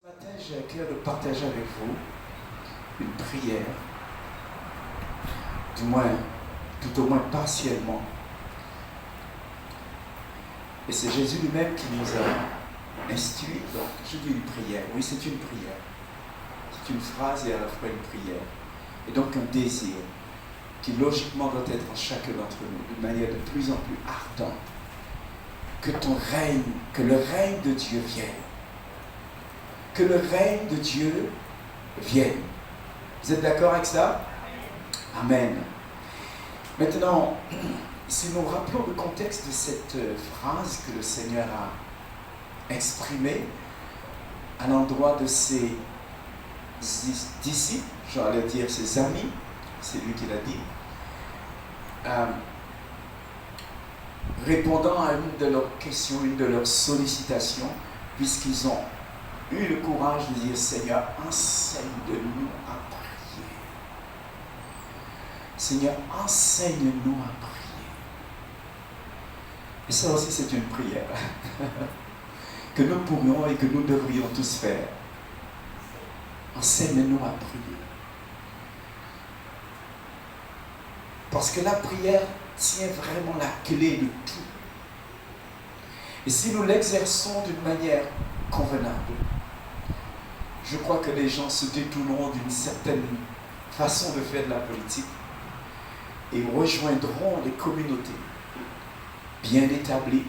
Ce matin, j'ai à cœur de partager avec vous une prière, tout au moins partiellement. Et c'est Jésus lui-même qui nous a instruit. Donc, je dis une prière. Oui, c'est une prière. C'est une phrase et à la fois une prière. Et donc un désir qui logiquement doit être en chacun d'entre nous, d'une manière de plus en plus ardente. Que ton règne, que le règne de Dieu vienne. Que le règne de Dieu vienne. Vous êtes d'accord avec ça? Amen. Maintenant, si nous rappelons le contexte de cette phrase que le Seigneur a exprimée à l'endroit de ses disciples, j'allais dire ses amis, c'est lui qui l'a dit, répondant à une de leurs questions, une de leurs sollicitations, puisqu'ils ont eu le courage de dire: Seigneur, enseigne-nous à prier. Seigneur, enseigne-nous à prier. Et ça aussi, c'est une prière que nous pourrions et que nous devrions tous faire. Enseigne-nous à prier. Parce que la prière tient vraiment la clé de tout. Et si nous l'exerçons d'une manière convenable, je crois que les gens se détourneront d'une certaine façon de faire de la politique et rejoindront les communautés bien établies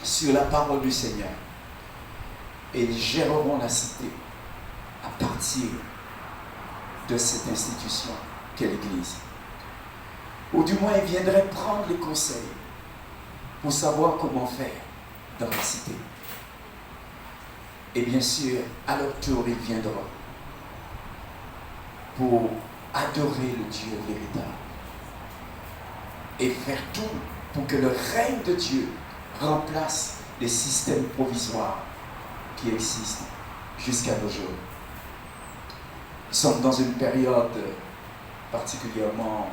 sur la parole du Seigneur. Et ils géreront la cité à partir de cette institution qu'est l'Église. Ou du moins, ils viendraient prendre les conseils pour savoir comment faire dans la cité. Et bien sûr, à leur tour, ils viendront pour adorer le Dieu véritable et faire tout pour que le règne de Dieu remplace les systèmes provisoires qui existent jusqu'à nos jours. Nous sommes dans une période particulièrement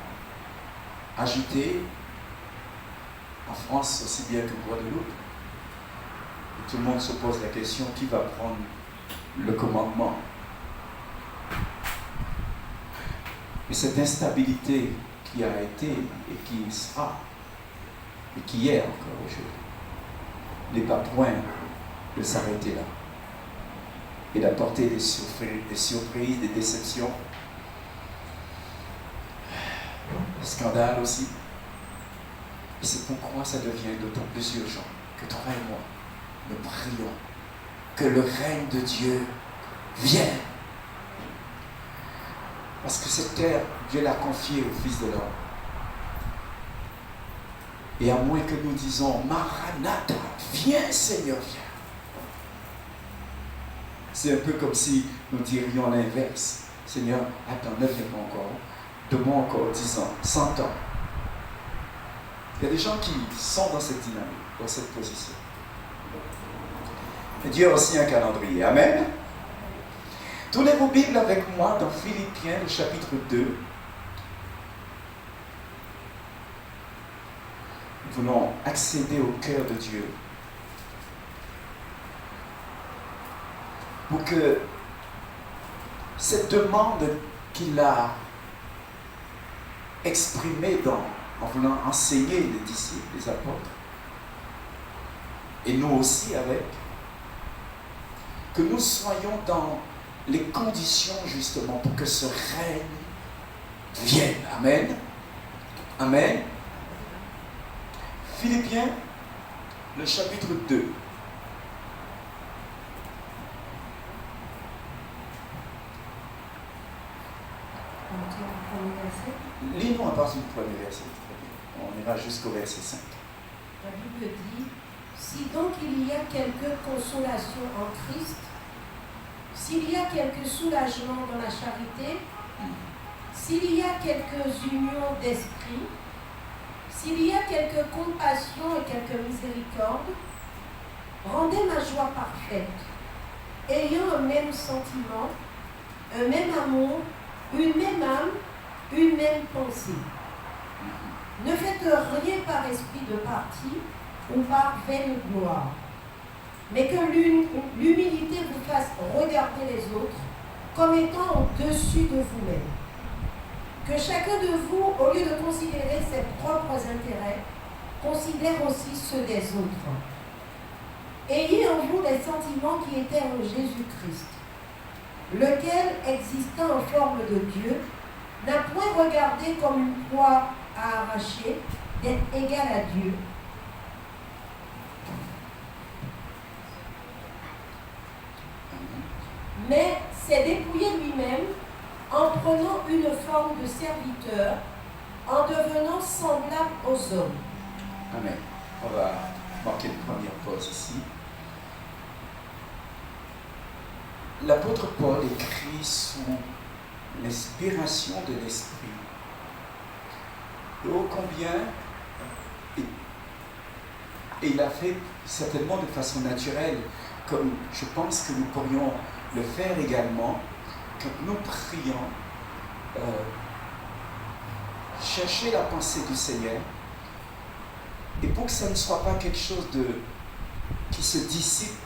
agitée, en France aussi bien que Guadeloupe. Et tout le monde se pose la question: qui va prendre le commandement? Et cette instabilité qui a été et qui sera, et qui est encore aujourd'hui, n'est pas point de s'arrêter là et d'apporter des surprises, des déceptions, des scandales aussi. Et c'est pourquoi ça devient d'autant plus urgent que toi et moi, nous prions que le règne de Dieu vienne. Parce que cette terre, Dieu l'a confiée au Fils de l'homme. Et à moins que nous disons: Maranatha, viens Seigneur, viens. C'est un peu comme si nous dirions l'inverse: Seigneur, attends, ne viens pas encore. Donne-moi encore 10 ans, 100 ans. Il y a des gens qui sont dans cette dynamique, dans cette position. Et Dieu a aussi un calendrier. Amen. Tournez vos Bibles avec moi dans Philippiens, le chapitre 2. Nous voulons accéder au cœur de Dieu pour que cette demande qu'il a exprimée en voulant enseigner les disciples, les apôtres, et nous aussi avec, que nous soyons dans les conditions justement pour que ce règne vienne. Amen. Amen. Philippiens, le chapitre 2. Lis-nous à partir du premier verset. On ira jusqu'au verset 5. La Bible dit: si donc il y a quelque consolation en Christ, s'il y a quelque soulagement dans la charité, s'il y a quelques unions d'esprit, s'il y a quelque compassion et quelque miséricorde, rendez ma joie parfaite, ayant un même sentiment, un même amour, une même âme, une même pensée. Ne faites rien par esprit de parti ou par vaine gloire, mais que l'humilité vous fasse regarder les autres comme étant au-dessus de vous-même. Que chacun de vous, au lieu de considérer ses propres intérêts, considère aussi ceux des autres. Ayez en vous les sentiments qui étaient en Jésus-Christ, lequel, existant en forme de Dieu, n'a point regardé comme une proie à arracher d'être égal à Dieu. Mais s'est dépouillé lui-même en prenant une forme de serviteur, en devenant semblable aux hommes. Amen. On va marquer une première pause ici. L'apôtre Paul écrit sous l'inspiration de l'Esprit. Et ô combien, et il a fait certainement de façon naturelle, comme je pense que nous pourrions le faire également, quand nous prions, chercher la pensée du Seigneur, et pour que ça ne soit pas quelque chose qui se dissipe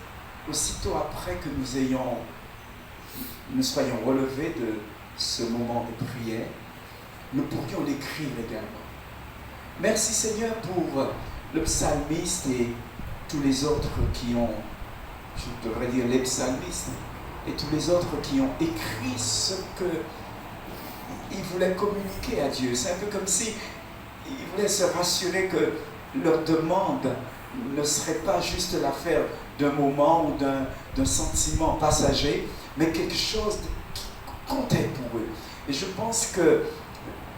aussitôt après que nous soyons relevés de ce moment de prière, nous pourrions l'écrire également. Merci Seigneur pour le psalmiste et tous les autres qui ont, je devrais dire les psalmistes, et tous les autres qui ont écrit ce qu'ils voulaient communiquer à Dieu. C'est un peu comme si ils voulaient se rassurer que leur demande ne serait pas juste l'affaire d'un moment ou d'un sentiment passager, mais quelque chose qui comptait pour eux. Et je pense que,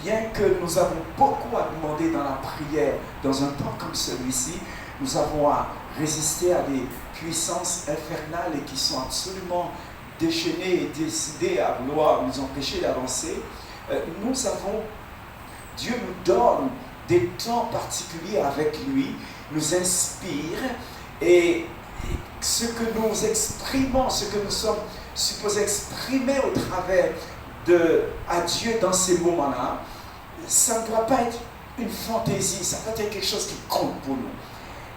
bien que nous avons beaucoup à demander dans la prière, dans un temps comme celui-ci, nous avons à résister à des puissances infernales et qui sont absolument déchaînées et décidées à vouloir nous empêcher d'avancer. Dieu nous donne des temps particuliers avec lui, nous inspire, et ce que nous exprimons, ce que nous sommes supposés exprimer au travers à Dieu dans ces moments-là, ça ne doit pas être une fantaisie, ça doit être quelque chose qui compte pour nous.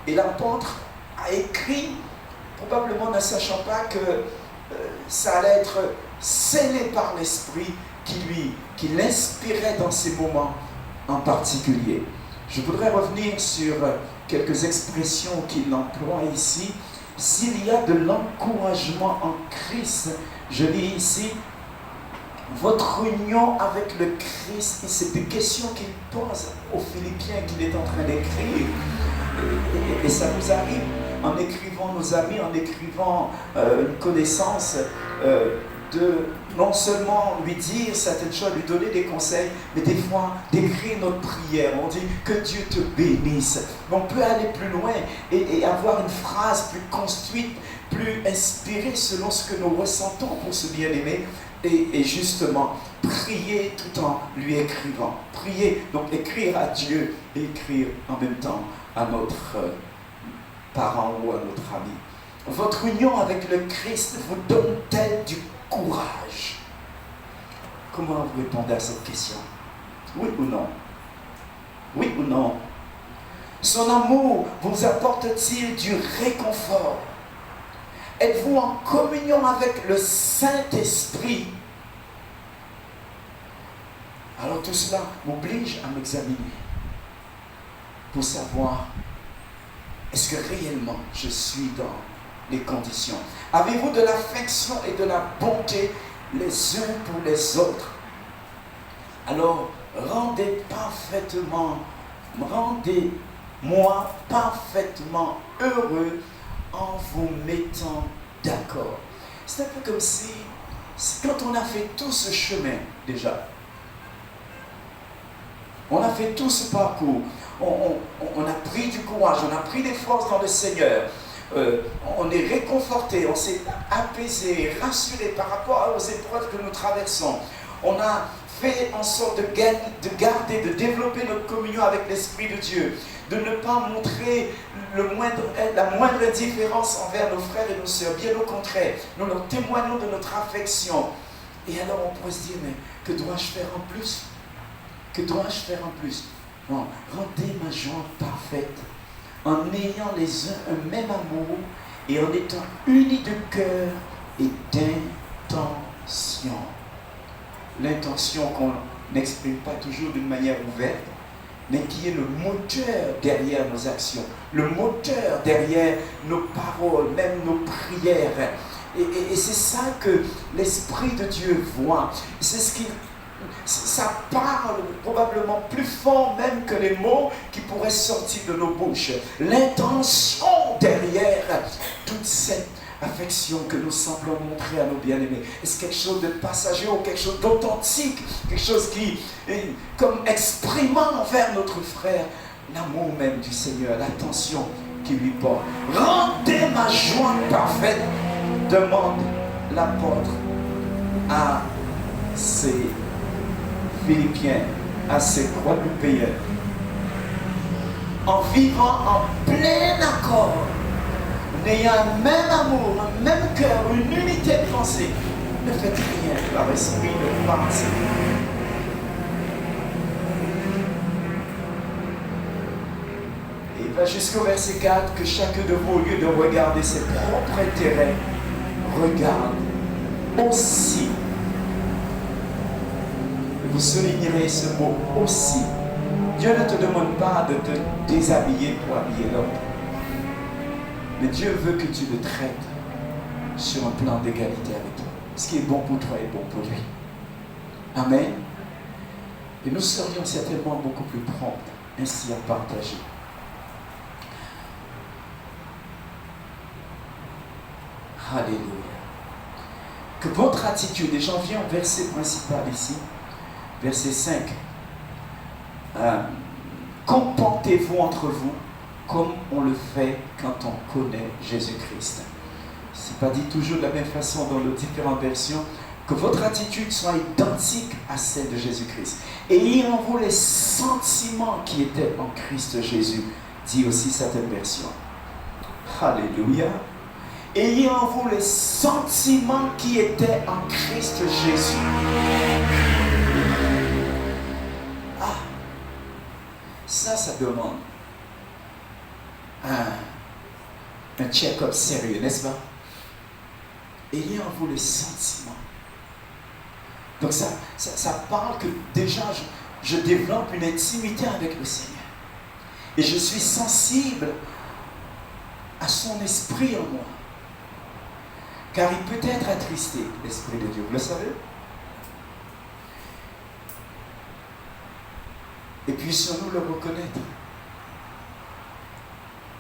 Et l'apôtre a écrit, probablement ne sachant pas que ça allait être scellé par l'Esprit qui l'inspirait dans ces moments en particulier. Je voudrais revenir sur quelques expressions qu'il emploie ici. S'il y a de l'encouragement en Christ, je lis ici, votre union avec le Christ, et c'est des questions qu'il pose aux Philippiens qu'il est en train d'écrire. Et ça nous arrive en écrivant nos amis, en écrivant une connaissance, de non seulement lui dire certaines choses, lui donner des conseils, mais des fois d'écrire notre prière. On dit que Dieu te bénisse. Mais on peut aller plus loin et avoir une phrase plus construite, plus inspirée selon ce que nous ressentons pour ce bien-aimé. Et justement, prier tout en lui écrivant. Prier, donc écrire à Dieu et écrire en même temps à notre parent ou à notre ami. Votre union avec le Christ vous donne-t-elle du courage? Comment vous répondez à cette question? Oui ou non? Oui ou non? Son amour vous apporte-t-il du réconfort? Êtes-vous en communion avec le Saint-Esprit? Alors tout cela m'oblige à m'examiner pour savoir, est-ce que réellement je suis dans les conditions? Avez-vous de l'affection et de la bonté les uns pour les autres? Alors rendez-moi parfaitement heureux en vous mettant d'accord. C'est un peu comme si, quand on a fait tout ce chemin déjà, on a fait tout ce parcours, on a pris du courage, on a pris des forces dans le Seigneur, on est réconforté, on s'est apaisé, rassuré par rapport aux épreuves que nous traversons. On a fait en sorte de garder, de développer notre communion avec l'Esprit de Dieu, de ne pas montrer la moindre indifférence envers nos frères et nos sœurs. Bien au contraire, nous leur témoignons de notre affection. Et alors on pourrait se dire, mais que dois-je faire en plus? Que dois-je faire en plus? Non, rendez ma joie parfaite en ayant les uns un même amour et en étant unis de cœur et d'intention. L'intention qu'on n'exprime pas toujours d'une manière ouverte, mais qui est le moteur derrière nos actions, le moteur derrière nos paroles, même nos prières. Et c'est ça que l'Esprit de Dieu voit. C'est ce qui, ça parle probablement plus fort même que les mots qui pourraient sortir de nos bouches. L'intention derrière toute cette affection que nous semblons montrer à nos bien-aimés. Est-ce quelque chose de passager ou quelque chose d'authentique? Quelque chose qui, comme exprimant envers notre frère, l'amour même du Seigneur, l'attention qu'il lui porte. Rendez ma joie parfaite, demande l'apôtre à ses Philippiens, à ses Guadeloupéens. En vivant en plein accord, n'ayant un même amour, un même cœur, une unité de pensée, ne faites rien par esprit de pensée. Et il va jusqu'au verset 4, que chacun de vous, au lieu de regarder ses propres intérêts, regarde aussi. Vous soulignerez ce mot aussi. Dieu ne te demande pas de te déshabiller pour habiller l'autre. Mais Dieu veut que tu le traites sur un plan d'égalité avec toi. Ce qui est bon pour toi est bon pour lui. Amen. Et nous serions certainement beaucoup plus prompts ainsi à partager. Alléluia. Que votre attitude, et j'en viens au verset principal ici, verset 5. Comportez-vous entre vous comme on le fait quand on connaît Jésus-Christ. Ce n'est pas dit toujours de la même façon dans les différentes versions. Que votre attitude soit identique à celle de Jésus-Christ. Ayez en vous les sentiments qui étaient en Christ Jésus, dit aussi certaines versions. Alléluia. Ayez en vous les sentiments qui étaient en Christ Jésus. Ah, ça demande un check-up sérieux, n'est-ce pas? Ayez en vous les sentiments. Donc ça parle que déjà je développe une intimité avec le Seigneur. Et je suis sensible à son esprit en moi. Car il peut être attristé, l'Esprit de Dieu. Vous le savez? Et puissions-nous le reconnaître.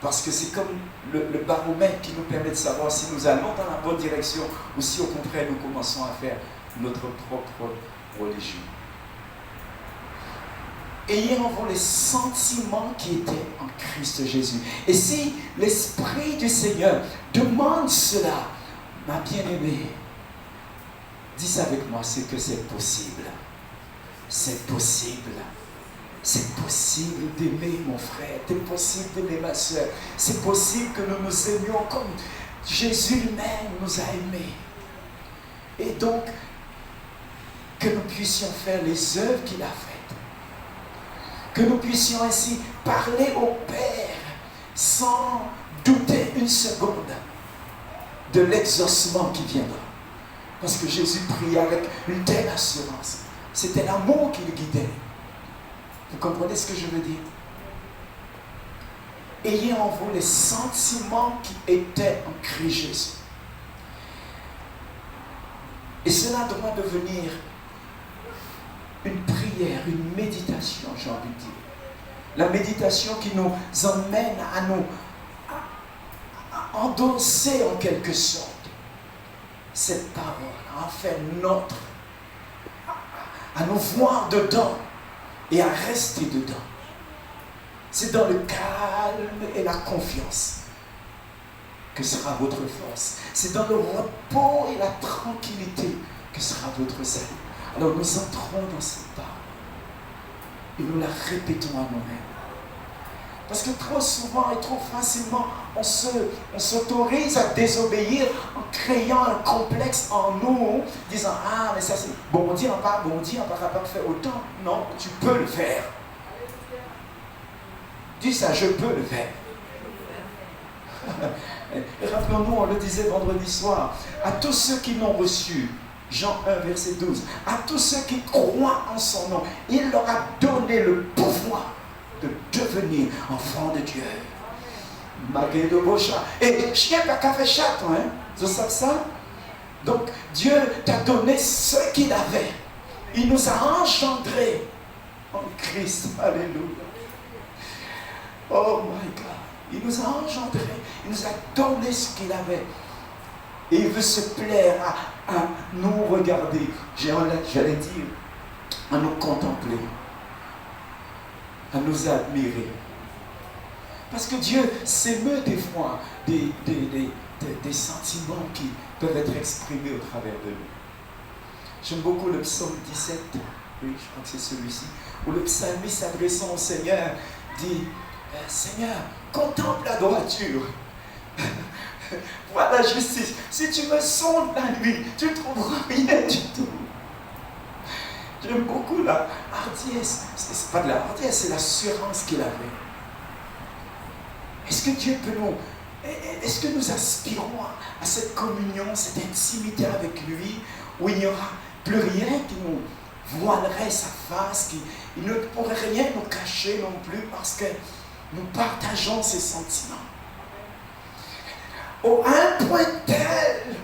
Parce que c'est comme le baromètre qui nous permet de savoir si nous allons dans la bonne direction ou si au contraire nous commençons à faire notre propre religion. Ayez en vous les sentiments qui étaient en Christ Jésus. Et si l'Esprit du Seigneur demande cela, ma bien-aimée, dis ça avec moi, c'est que c'est possible. C'est possible. C'est possible d'aimer mon frère, c'est possible d'aimer ma soeur, c'est possible que nous nous aimions comme Jésus lui-même nous a aimés. Et donc, que nous puissions faire les œuvres qu'il a faites, que nous puissions ainsi parler au Père sans douter une seconde de l'exaucement qui viendra. Parce que Jésus priait avec une telle assurance. C'était l'amour qui le guidait. Vous comprenez ce que je veux dire? Ayez en vous les sentiments qui étaient en Christ Jésus. Et cela doit devenir une prière, une méditation, j'ai envie de dire. La méditation qui nous emmène à nous endosser en quelque sorte cette parole, à en faire notre, à nous voir dedans et à rester dedans. C'est dans le calme et la confiance que sera votre force. C'est dans le repos et la tranquillité que sera votre salut. Alors nous entrons dans cette parole et nous la répétons à nous-mêmes. Parce que trop souvent et trop facilement, on s'autorise à désobéir en créant un complexe en nous, disant « Ah, mais ça c'est bon Dieu, on va pas faire autant. » Non, tu peux le faire. Dis ça, je peux le faire. Et rappelons-nous, on le disait vendredi soir, à tous ceux qui l'ont reçu, Jean 1, verset 12, à tous ceux qui croient en son nom, il leur a donné le pouvoir de devenir enfants de Dieu. Magé de Bocha. Et chien pas café chat, hein? Vous savez ça? Donc Dieu t'a donné ce qu'il avait. Il nous a engendrés en Christ. Alléluia. Oh my God. Il nous a engendrés. Il nous a donné ce qu'il avait. Et il veut se plaire à nous regarder. J'allais dire, à nous contempler. À nous admirer. Parce que Dieu s'émeut des fois des sentiments qui peuvent être exprimés au travers de nous. J'aime beaucoup le psaume 17, oui, je crois que c'est celui-ci, où le psalmiste s'adressant au Seigneur dit « Seigneur, contemple la droiture, vois la justice. Si tu me sondes la nuit, tu ne trouveras rien du tout. » J'aime beaucoup la hardiesse. C'est pas de la hardiesse, c'est l'assurance qu'il avait. Est-ce que Dieu peut nous... Est-ce que nous aspirons à cette communion, cette intimité avec lui, où il n'y aura plus rien qui nous voilerait sa face, il ne pourrait rien nous cacher non plus, parce que nous partageons ses sentiments. Au un point tel,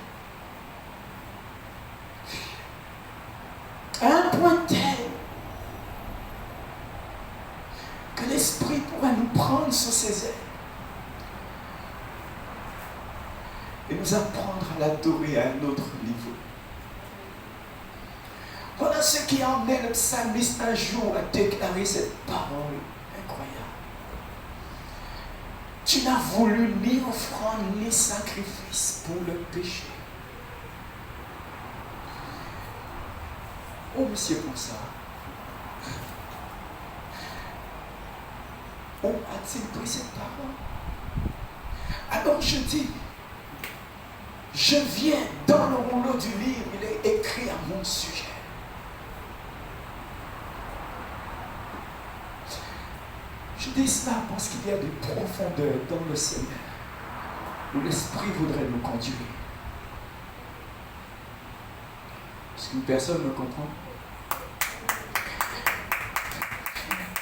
que l'Esprit pourra nous prendre sous ses ailes et nous apprendre à l'adorer à un autre niveau. Voilà ce qui a emmené le psalmiste un jour à déclarer cette parole incroyable. Tu n'as voulu ni offrande ni sacrifice pour le péché. Oh, monsieur, pour ça. Où a-t-il pris cette parole? Alors je dis, je viens dans le rouleau du livre, il est écrit à mon sujet. Je dis cela parce qu'il y a des profondeurs dans le Seigneur où l'Esprit voudrait nous conduire. Est-ce qu'une personne me comprend?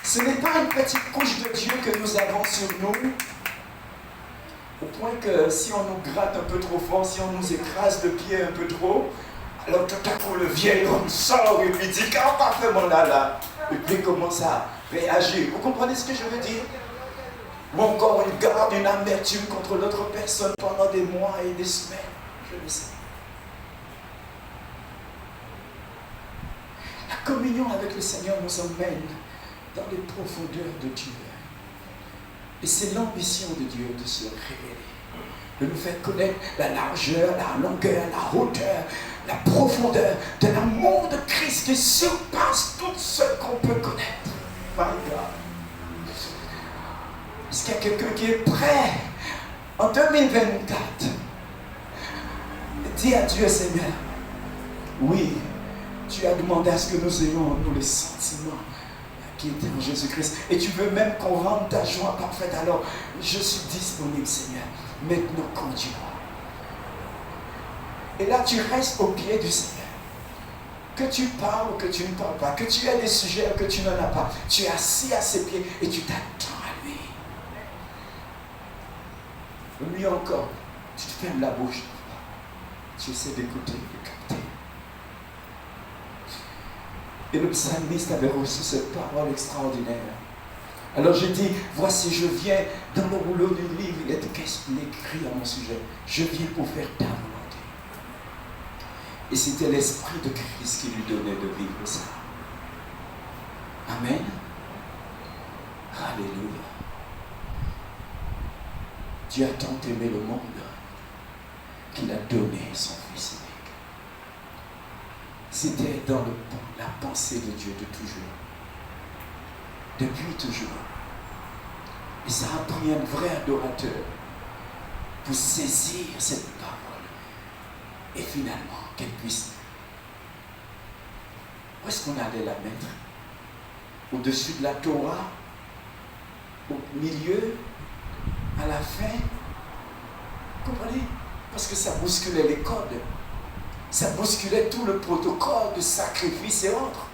Ce n'est pas une petite couche de Dieu que nous avons sur nous, au point que si on nous gratte un peu trop fort, si on nous écrase le pied un peu trop, alors tout à coup le vieil homme sort et lui dit « Quand parfaitement là ?» et puis il commence à réagir. Vous comprenez ce que je veux dire? Ou encore il garde une amertume contre l'autre personne pendant des mois et des semaines. Je le sais. La communion avec le Seigneur nous emmène dans les profondeurs de Dieu. Et c'est l'ambition de Dieu de se révéler, de nous faire connaître la largeur, la longueur, la hauteur, la profondeur de l'amour de Christ qui surpasse tout ce qu'on peut connaître. My God. Est-ce qu'il y a quelqu'un qui est prêt en 2024? Dis à Dieu, Seigneur, oui, tu as demandé à ce que nous ayons nous les sentiments qui étaient en Jésus-Christ. Et tu veux même qu'on rende ta joie parfaite. Alors, je suis disponible, Seigneur. Maintenant, conduis-moi. Et là, tu restes au pied du Seigneur. Que tu parles ou que tu ne parles pas, que tu aies des sujets ou que tu n'en as pas, tu es assis à ses pieds et tu t'attends à lui. Mieux encore, tu te fermes la bouche. Tu essaies d'écouter, de capter. Et le psalmiste avait reçu cette parole extraordinaire. Alors je dis, voici, je viens dans le rouleau du livre, il est écrit à mon sujet. Je viens pour faire ta volonté. Et c'était l'Esprit de Christ qui lui donnait de vivre ça. Amen. Alléluia. Dieu a tant aimé le monde qu'il a donné son Fils unique. C'était dans la pensée de Dieu de toujours. Depuis toujours. Et ça a pris un vrai adorateur pour saisir cette parole. Et finalement, qu'elle puisse. Où est-ce qu'on allait la mettre? Au-dessus de la Torah? Au milieu? À la fin? Vous comprenez? Parce que ça bousculait les codes. Ça bousculait tout le protocole de sacrifice et autres.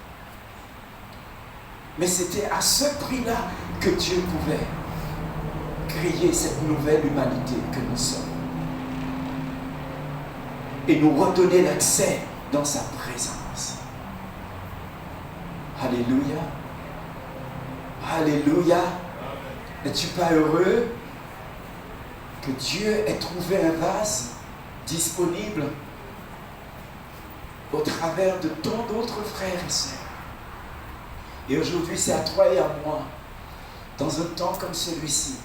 Mais c'était à ce prix-là que Dieu pouvait créer cette nouvelle humanité que nous sommes. Et nous redonner l'accès dans sa présence. Alléluia. Alléluia. Es-tu pas heureux que Dieu ait trouvé un vase disponible au travers de tant d'autres frères et sœurs? Et aujourd'hui, c'est à toi et à moi, dans un temps comme celui-ci,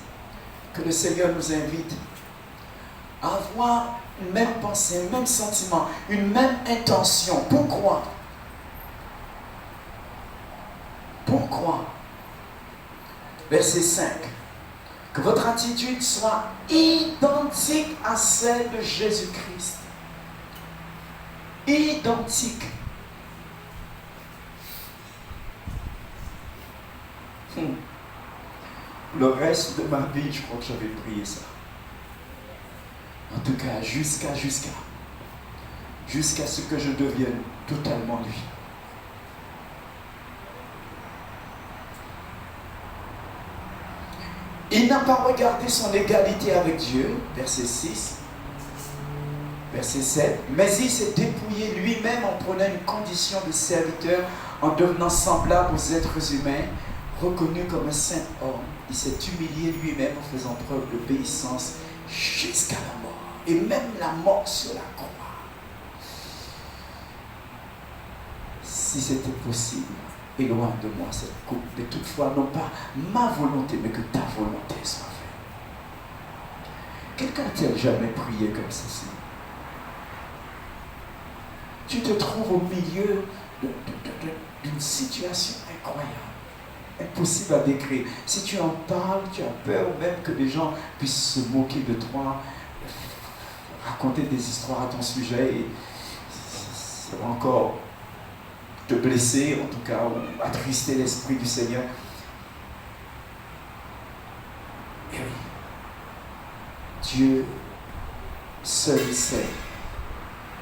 que le Seigneur nous invite à avoir une même pensée, un même sentiment, une même intention. Pourquoi? Pourquoi? Verset 5. Que votre attitude soit identique à celle de Jésus-Christ. Identique. Le reste de ma vie, je crois que j'avais prié ça. En tout cas, jusqu'à ce que je devienne totalement lui. Il n'a pas regardé son égalité avec Dieu, verset 6, verset 7, mais il s'est dépouillé lui-même en prenant une condition de serviteur, en devenant semblable aux êtres humains, reconnu comme un saint homme. Il s'est humilié lui-même en faisant preuve d'obéissance jusqu'à la mort, et même la mort sur la croix. Si c'était possible, éloigne de moi cette coupe, mais toutefois, non pas ma volonté, mais que ta volonté soit faite. Quelqu'un n'a-t-il jamais prié comme ceci? Tu te trouves au milieu d'une situation incroyable, impossible à décrire. Si tu en parles, tu as peur même que des gens puissent se moquer de toi, raconter des histoires à ton sujet, et ça va encore te blesser, en tout cas, ou attrister l'Esprit du Seigneur. Et oui, Dieu seul sait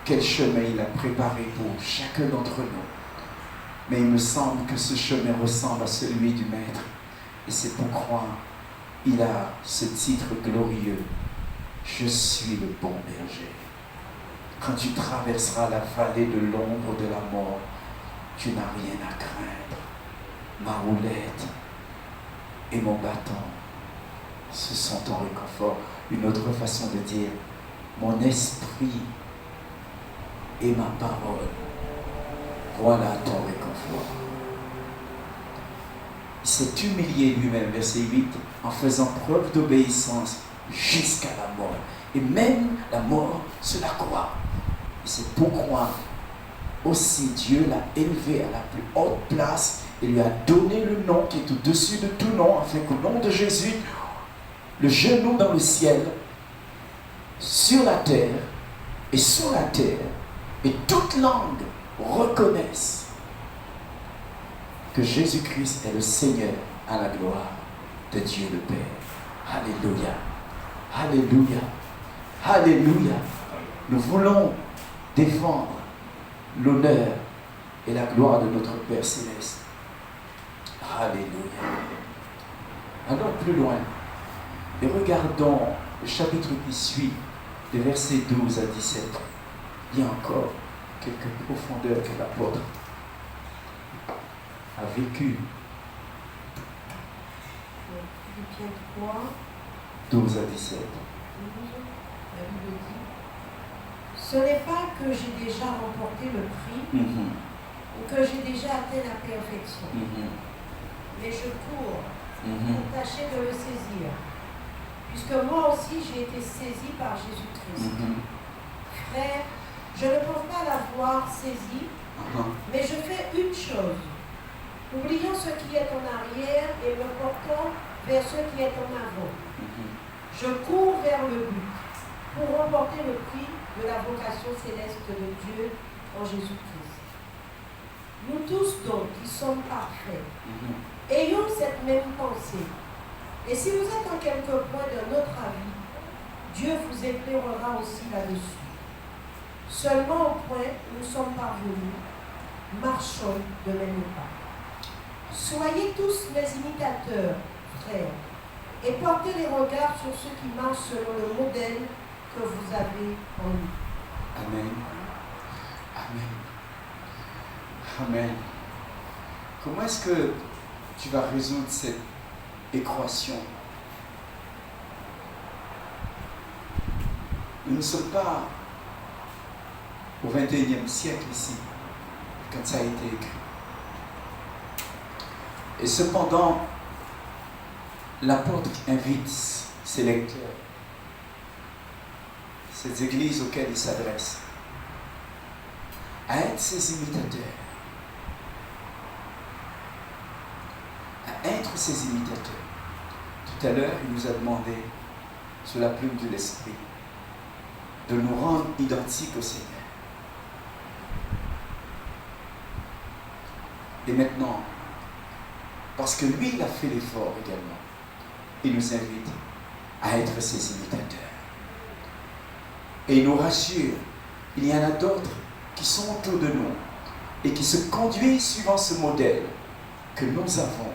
quel chemin il a préparé pour chacun d'entre nous. Mais il me semble que ce chemin ressemble à celui du Maître. Et c'est pourquoi il a ce titre glorieux. Je suis le bon berger. Quand tu traverseras la vallée de l'ombre de la mort, tu n'as rien à craindre. Ma roulette et mon bâton, ce sont ton réconfort. Une autre façon de dire, mon esprit et ma parole, voilà ton réconfort. Il s'est humilié lui-même, verset 8, en faisant preuve d'obéissance jusqu'à la mort. Et même la mort sur la croix. Et c'est pourquoi aussi Dieu l'a élevé à la plus haute place et lui a donné le nom qui est au-dessus de tout nom, afin qu'au nom de Jésus, le genou dans le ciel, sur la terre et sur la terre, et toute langue reconnaissent que Jésus-Christ est le Seigneur, à la gloire de Dieu le Père. Alléluia. Alléluia. Alléluia. Nous voulons défendre l'honneur et la gloire de notre Père Céleste. Alléluia. Allons plus loin et regardons le chapitre qui suit, des versets 12 à 17. Il y a encore quelques profondeurs que l'apôtre a vécues. Philippiens 3, 12 à 17. La Bible dit, ce n'est pas que j'ai déjà remporté le prix ou que j'ai déjà atteint la perfection, mais je cours pour tâcher de le saisir, puisque moi aussi j'ai été saisi par Jésus-Christ. Frère, je ne pense pas l'avoir saisi, mais je fais une chose, oubliant ce qui est en arrière et me portant vers ce qui est en avant. Je cours vers le but pour remporter le prix de la vocation céleste de Dieu en Jésus-Christ. Nous tous donc, qui sommes parfaits, ayons cette même pensée. Et si vous êtes en quelque point d'un autre avis, Dieu vous éclairera aussi là-dessus. Seulement au point où nous sommes parvenus, marchons de même pas. Soyez tous mes imitateurs, frères, et portez les regards sur ceux qui marchent selon le modèle que vous avez en lui. Amen. Amen. Amen. Comment est-ce que tu vas résoudre cette équation? Nous ne sommes pas au XXIe siècle ici, quand ça a été écrit. Et cependant, l'apôtre invite ses lecteurs, ces églises auxquelles il s'adresse, à être ses imitateurs. À être ses imitateurs. Tout à l'heure, il nous a demandé, sous la plume de l'Esprit, de nous rendre identiques au Seigneur. Et maintenant, parce que lui, il a fait l'effort également, il nous invite à être ses imitateurs. Et il nous rassure, il y en a d'autres qui sont autour de nous et qui se conduisent suivant ce modèle que nous avons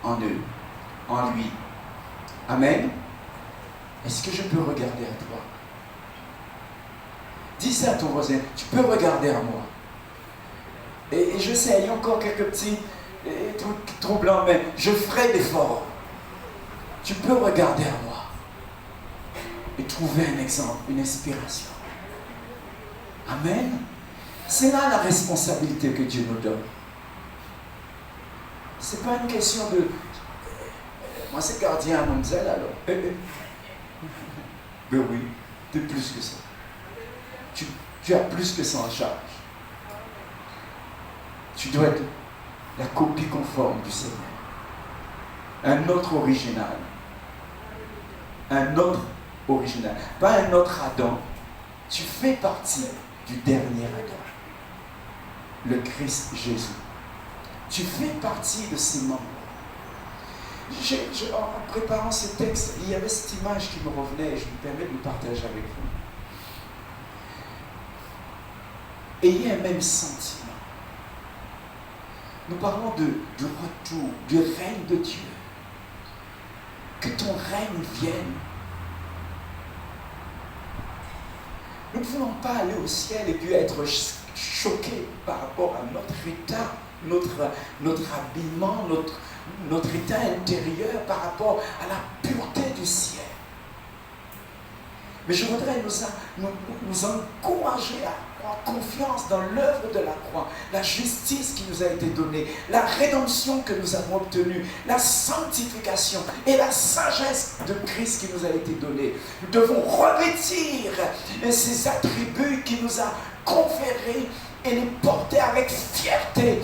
en eux, en lui. Amen. Est-ce que je peux regarder à toi? Dis ça à ton voisin, tu peux regarder à moi. Et je sais, il y a encore quelques petits trucs troublants, mais je ferai l'effort. Tu peux regarder à moi et trouver un exemple, une inspiration. Amen. C'est là la responsabilité que Dieu nous donne. Ce n'est pas une question de moi c'est gardien à Monzel alors. Ben oui, tu es plus que ça. Tu as plus que ça en charge. Tu dois être la copie conforme du Seigneur. Un autre original. Un autre original. Pas un autre Adam. Tu fais partie du dernier Adam. Le Christ Jésus. Tu fais partie de ses membres. En préparant ce texte, il y avait cette image qui me revenait et je me permets de le partager avec vous. Ayez un même sentiment. Nous parlons du retour, du règne de Dieu. Que ton règne vienne. Nous ne voulons pas aller au ciel et puis être choqués par rapport à notre état, notre habillement, notre état intérieur par rapport à la pureté du ciel. Mais je voudrais nous encourager à avoir confiance dans l'œuvre de la croix, la justice qui nous a été donnée, la rédemption que nous avons obtenue, la sanctification et la sagesse de Christ qui nous a été donnée. Nous devons revêtir ces attributs qui nous a conférés et les porter avec fierté.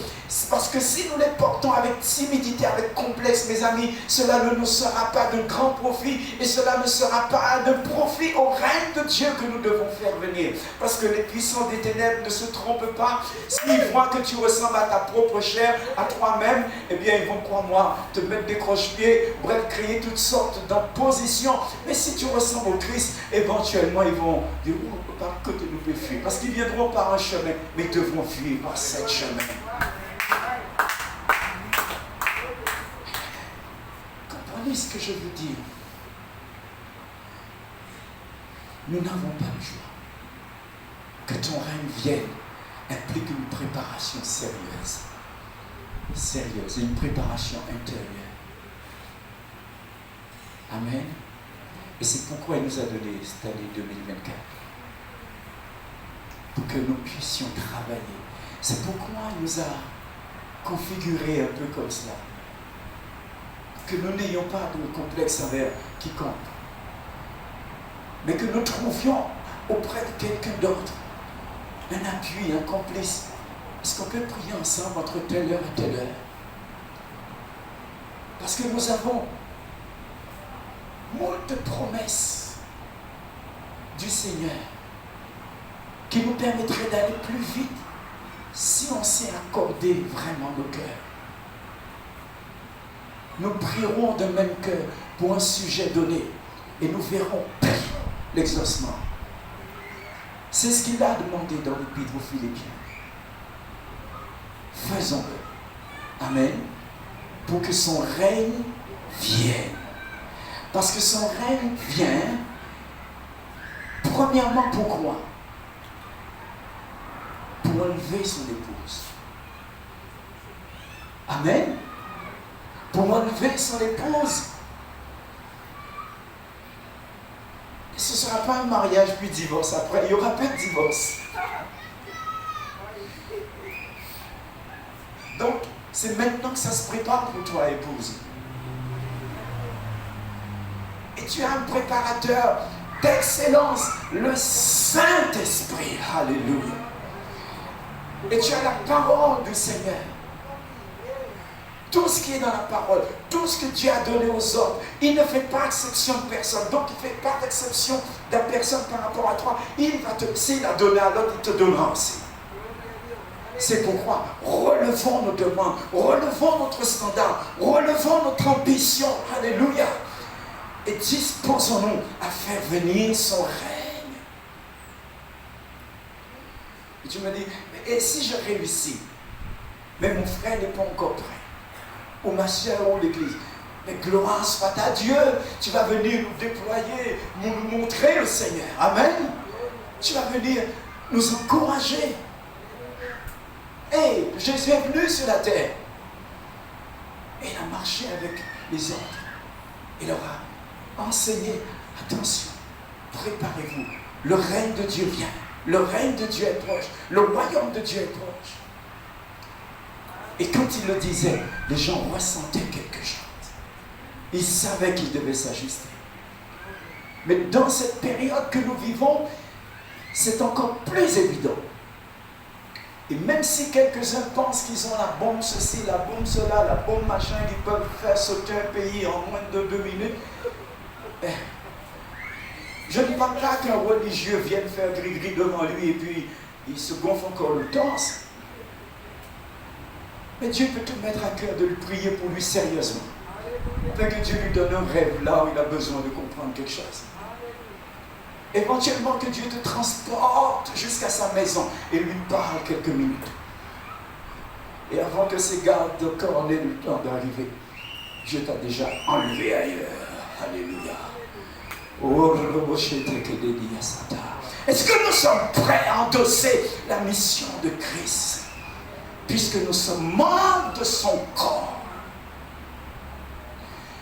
Parce que si nous les portons avec timidité, avec complexe, mes amis, cela ne nous sera pas de grand profit et cela ne sera pas de profit au règne de Dieu que nous devons faire venir. Parce que les puissants des ténèbres ne se trompent pas. S'ils voient que tu ressembles à ta propre chair, à toi-même, eh bien ils vont, crois-moi, te mettre des croche-pieds, bref, créer toutes sortes d'oppositions. Mais si tu ressembles au Christ, éventuellement ils vont dire, par côté nous pouvons fuir. Parce qu'ils viendront par un chemin, mais ils devront fuir par 7 chemins. Comprenez ce que je veux dire? Nous n'avons pas le choix. Que ton règne vienne implique une préparation sérieuse. Sérieuse, et une préparation intérieure. Amen. Et c'est pourquoi il nous a donné cette année 2024. Pour que nous puissions travailler. C'est pourquoi il nous a configuré un peu comme cela. Que nous n'ayons pas de complexe envers quiconque. Mais que nous trouvions auprès de quelqu'un d'autre un appui, un complice. Est-ce qu'on peut prier ensemble entre telle heure et telle heure? Parce que nous avons moult promesses du Seigneur qui nous permettraient d'aller plus vite si on s'est accordé vraiment nos cœurs. Nous prierons de même cœur pour un sujet donné et nous verrons l'exaucement. C'est ce qu'il a demandé dans l'Épître aux Philippiens. Faisons-le. Amen. Pour que son règne vienne. Parce que son règne vient, premièrement, pourquoi? Pour enlever son épouse. Amen. Pour enlever son épouse. Et ce ne sera pas un mariage puis divorce après. Il n'y aura pas de divorce. Donc, c'est maintenant que ça se prépare pour toi, épouse. Et tu as un préparateur d'excellence, le Saint-Esprit. Alléluia. Et tu as la parole du Seigneur. Tout ce qui est dans la parole, tout ce que Dieu a donné aux autres, il ne fait pas exception de personne. Donc, il ne fait pas d'exception de personne par rapport à toi. S'il a donné à l'autre, il te donnera aussi. C'est pourquoi relevons nos demandes, relevons notre standard, relevons notre ambition. Alléluia. Et disposons-nous à faire venir son règne. Et tu me dis, mais et si je réussis, mais mon frère n'est pas encore prêt, ou ma soeur ou l'église, mais gloire soit à Dieu, tu vas venir nous déployer, nous montrer le Seigneur. Amen. Tu vas venir nous encourager. Hey, Jésus est venu sur la terre. Et il a marché avec les autres. Il leur a enseigné, attention, préparez-vous. Le règne de Dieu vient. Le règne de Dieu est proche. Le royaume de Dieu est proche. Et quand il le disait, les gens ressentaient quelque chose. Ils savaient qu'ils devaient s'ajuster. Mais dans cette période que nous vivons, c'est encore plus évident. Et même si quelques-uns pensent qu'ils ont la bombe ceci, la bombe cela, la bombe machin, ils peuvent faire sauter un pays en moins de 2 minutes, je ne parle pas qu'un religieux vienne faire gris-gris devant lui et puis il se gonfle encore le torse. Mais Dieu peut te mettre à cœur de le prier pour lui sérieusement. Afin que Dieu lui donne un rêve là où il a besoin de comprendre quelque chose. Éventuellement que Dieu te transporte jusqu'à sa maison et lui parle quelques minutes. Et avant que ces gardes de corps n'aient le temps d'arriver, Dieu t'a déjà enlevé ailleurs. Alléluia. Est-ce que nous sommes prêts à endosser la mission de Christ? Puisque nous sommes membres de son corps.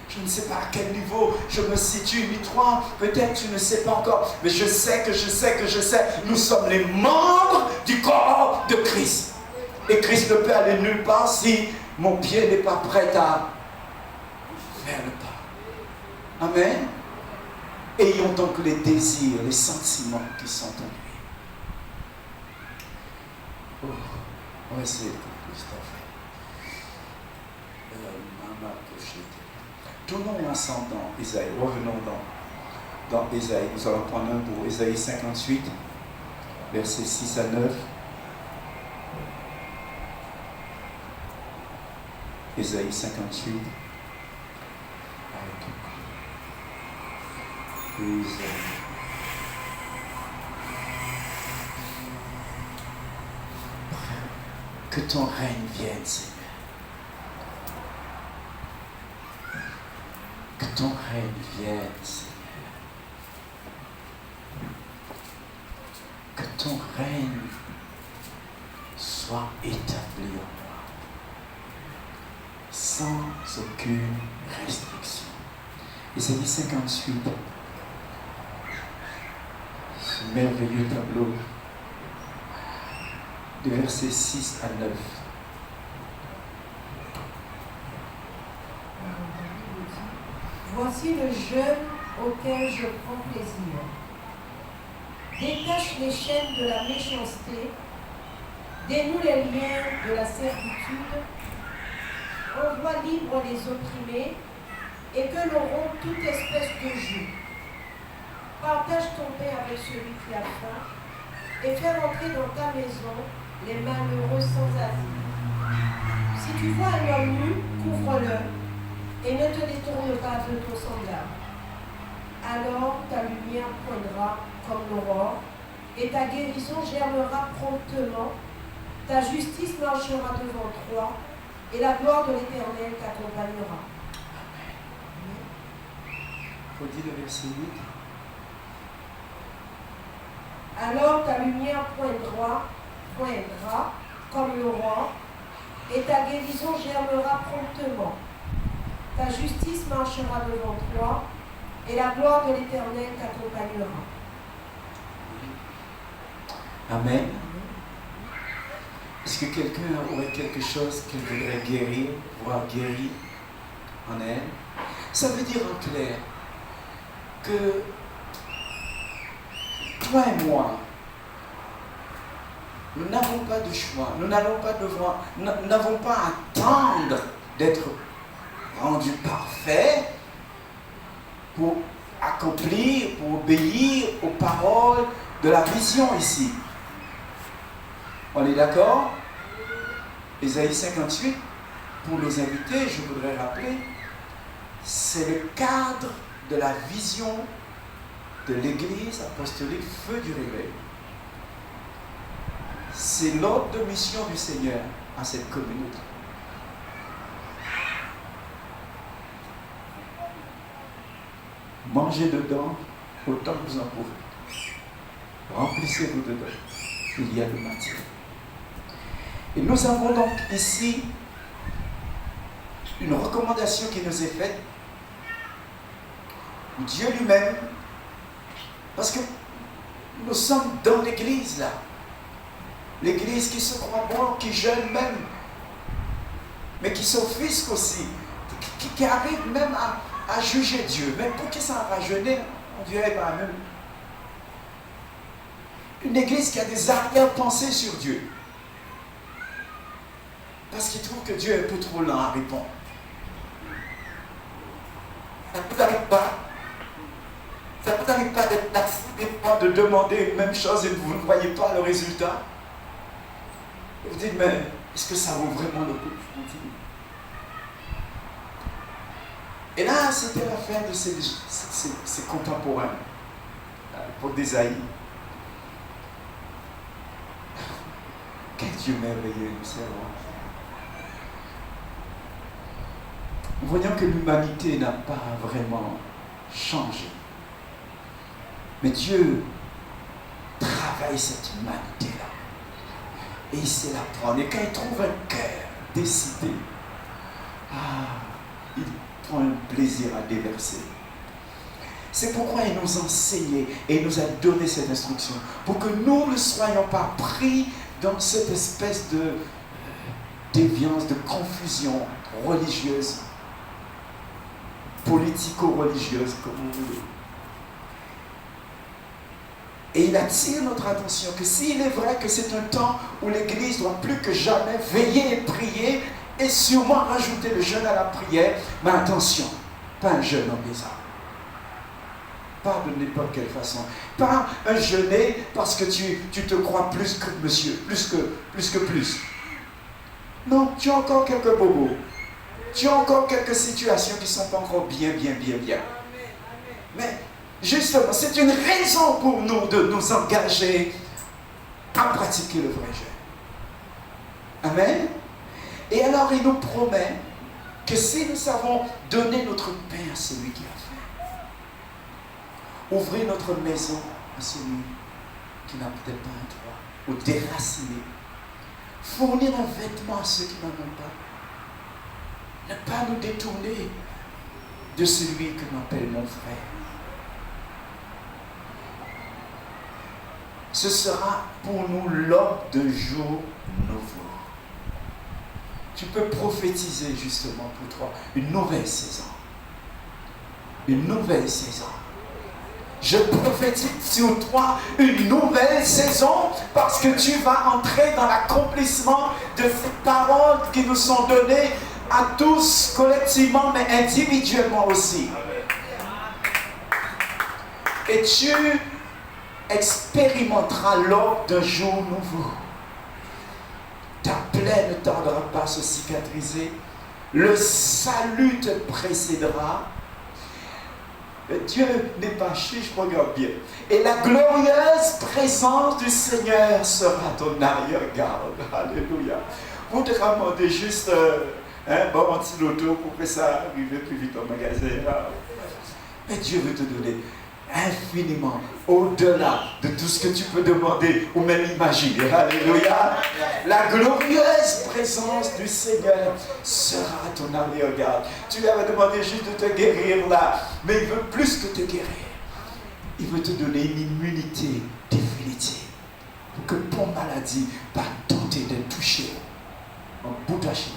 Je ne sais pas à quel niveau je me situe, ni toi, peut-être tu ne sais pas encore, mais je sais, nous sommes les membres du corps de Christ. Et Christ ne peut aller nulle part si mon pied n'est pas prêt à faire le pas. Amen. Ayons donc les désirs, les sentiments qui sont en lui. Oh, on va essayer de Christophe. Tournons ensemble dans Ésaïe. Revenons dans Ésaïe. Nous allons prendre un pour Ésaïe 58, versets 6 à 9. Ésaïe 58. Que ton règne vienne, Seigneur. Que ton règne vienne, Seigneur. Que ton règne soit établi en moi, sans aucune restriction. Ésaïe 58, ce merveilleux tableau de versets 6 à 9. Voici le jeûne auquel je prends plaisir. Détache les chaînes de la méchanceté, dénoue les liens de la servitude, envoie libre les opprimés, et que l'on rompe toute espèce de joug. Partage ton pain avec celui qui a faim, et fais rentrer dans ta maison les malheureux sans asile. Si tu vois un homme nu, couvre-le, et ne te détourne pas de ton semblable. Alors ta lumière lumière poindra comme l'aurore, et ta guérison germera promptement, ta justice marchera devant toi, et la gloire de l'Éternel t'accompagnera. Redis le verset 8. Alors ta lumière poindra comme l'aurore, et ta guérison germera promptement. Ta justice marchera devant toi, et la gloire de l'Éternel t'accompagnera. Amen. Est-ce que quelqu'un aurait quelque chose qu'il voudrait guérir, voir guéri en elle? Ça veut dire en clair que toi et moi, nous n'avons pas de choix, nous n'avons pas à attendre d'être rendus parfaits pour accomplir, pour obéir aux paroles de la vision ici. On est d'accord? Ésaïe 58, pour nos invités, je voudrais rappeler, c'est le cadre de la vision de l'Église apostolique Feu du Réveil. C'est l'ordre de mission du Seigneur à cette communauté. Mangez dedans autant que vous en pouvez. Remplissez-vous dedans. Il y a de matière. Et nous avons donc ici une recommandation qui nous est faite. Dieu lui-même, parce que nous sommes dans l'église là. L'église qui se croit bon, qui jeûne même, mais qui s'offusque aussi, qui arrive même à juger Dieu. Mais pour qui ça va jeûner, on dirait pas même. Une église qui a des arrière-pensées sur Dieu. Parce qu'il trouve que Dieu est un peu trop lent à répondre. Ça ne vous arrive pas. Ça ne vous arrive pas d'être assis des fois, de demander une même chose et vous ne voyez pas le résultat. Et vous dites, mais est-ce que ça vaut vraiment le coup? Et là, c'était l'affaire de ces contemporains, pour d'Ésaïe. Quel Dieu merveilleux nous servons. Nous voyons que l'humanité n'a pas vraiment changé. Mais Dieu travaille cette humanité-là. Et il sait la prendre. Et quand il trouve un cœur décidé, il prend un plaisir à déverser. C'est pourquoi il nous a enseigné et il nous a donné cette instruction. Pour que nous ne soyons pas pris dans cette espèce de déviance, de confusion religieuse, politico-religieuse, comme vous voulez. Et il attire notre attention que s'il est vrai que c'est un temps où l'Église doit plus que jamais veiller et prier et sûrement rajouter le jeûne à la prière, mais attention, pas un jeûne en désordre. Pas de n'importe quelle façon. Pas un jeûner parce que tu te crois plus que monsieur, plus que. Non, tu as encore quelques bobos. Tu as encore quelques situations qui ne sont pas encore bien. Mais justement, c'est une raison pour nous de nous engager à pratiquer le vrai jeûne. Amen. Et alors il nous promet que si nous savons donner notre pain à celui qui a faim, ouvrir notre maison à celui qui n'a peut-être pas un toit, ou déraciner, fournir un vêtement à ceux qui n'en ont pas, ne pas nous détourner de celui que l'on appelle mon frère. Ce sera pour nous l'ordre d'un jour nouveau. Tu peux prophétiser justement pour toi une nouvelle saison. Une nouvelle saison. Je prophétise sur toi une nouvelle saison parce que tu vas entrer dans l'accomplissement de ces paroles qui nous sont données à tous collectivement mais individuellement aussi. Et tu expérimenteras l'ordre d'un jour nouveau. Ta plaie ne tardera pas à se cicatriser. Le salut te précédera. Dieu n'est pas juge, regarde bien. Et la glorieuse présence du Seigneur sera ton arrière-garde. Alléluia. Vous te demandez juste bon, un petit loto pour que ça arrive plus vite au magasin. Mais Dieu veut te donner infiniment au-delà de tout ce que tu peux demander ou même imaginer. Alléluia. La glorieuse présence du Seigneur sera à ton arrière-garde. Tu lui avais demandé juste de te guérir là, mais il veut plus que te guérir. Il veut te donner une immunité définitive pour que ton maladie va tenter de toucher en bout d'achille.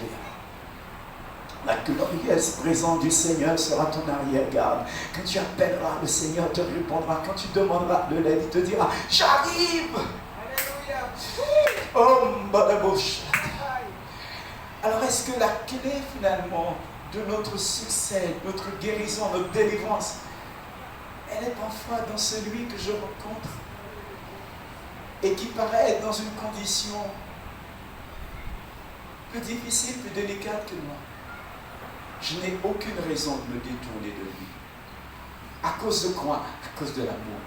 La glorieuse présence du Seigneur sera ton arrière-garde. Quand tu appelleras, le Seigneur te répondra. Quand tu demanderas de l'aide, il te dira, j'arrive. Oh, ma bouche. Alors est-ce que la clé finalement de notre succès, notre guérison, notre délivrance, elle est parfois dans celui que je rencontre et qui paraît être dans une condition plus difficile, plus délicate que moi? Je n'ai aucune raison de me détourner de lui. À cause de quoi? À cause de l'amour.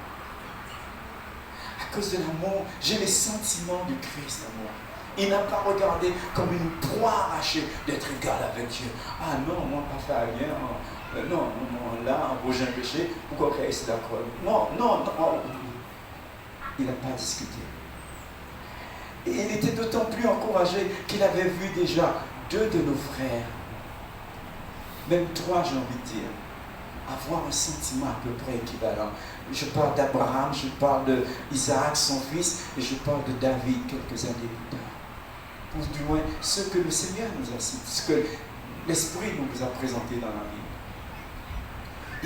À cause de l'amour, j'ai les sentiments du Christ en moi. Il n'a pas regardé comme une proie arrachée d'être égal avec Dieu. Ah non, moi pas faire rien. Non, là, un prochain péché, pourquoi Christ est d'accord? Non. Il n'a pas discuté. Et il était d'autant plus encouragé qu'il avait vu déjà 2 de nos frères, même 3, j'ai envie de dire, avoir un sentiment à peu près équivalent. Je parle d'Abraham, je parle d'Isaac, son fils, et je parle de David quelques années plus tard. Ou du moins, ce que le Seigneur nous a cité, ce que l'Esprit nous a présenté dans la Bible.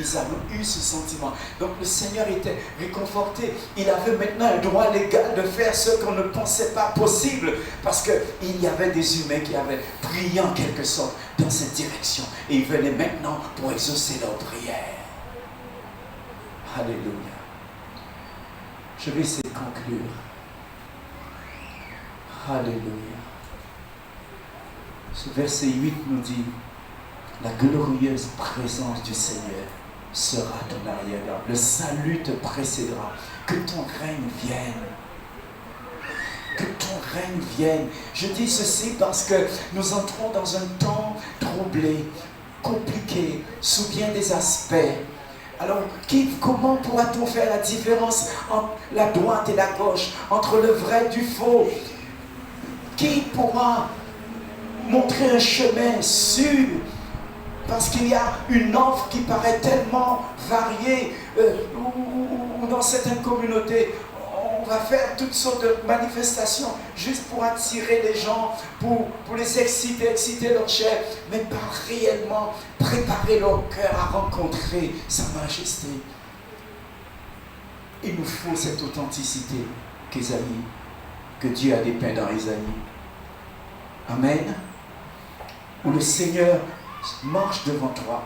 Ils avaient eu ce sentiment. Donc le Seigneur était réconforté. Il avait maintenant un droit légal de faire ce qu'on ne pensait pas possible. Parce qu'il y avait des humains qui avaient prié en quelque sorte dans cette direction. Et ils venaient maintenant pour exaucer leurs prières. Alléluia. Je vais essayer de conclure. Alléluia. Ce verset 8 nous dit, la glorieuse présence du Seigneur sera ton arrière-garde. Le salut te précédera. Que ton règne vienne. Que ton règne vienne. Je dis ceci parce que nous entrons dans un temps troublé, compliqué, sous bien des aspects. Alors, comment pourra-t-on faire la différence entre la droite et la gauche, entre le vrai et du faux? Qui pourra montrer un chemin sûr? Parce qu'il y a une offre qui paraît tellement variée, ou dans certaines communautés, on va faire toutes sortes de manifestations juste pour attirer les gens, pour les exciter leur chair, mais pas réellement préparer leur cœur à rencontrer sa majesté. Il nous faut cette authenticité qu'Ésaïe, que Dieu a dépeint dans Ésaïe. Amen. Où le Seigneur marche devant toi